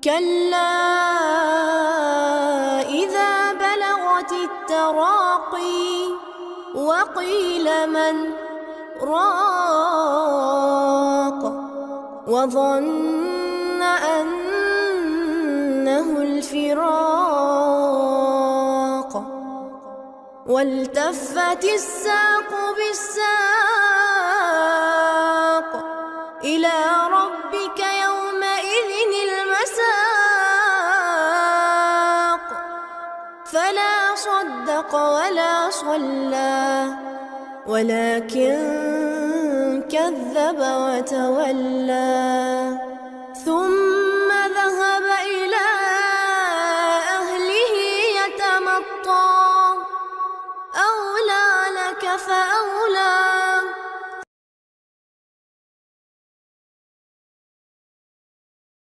كلا إذا بلغت التراقي وقيل من راق وظن أنه الفراق والتفت الساق بالساق إلى ربك يومئذ المساق فلا صدق ولا صلى ولكن كذب وتولى ثم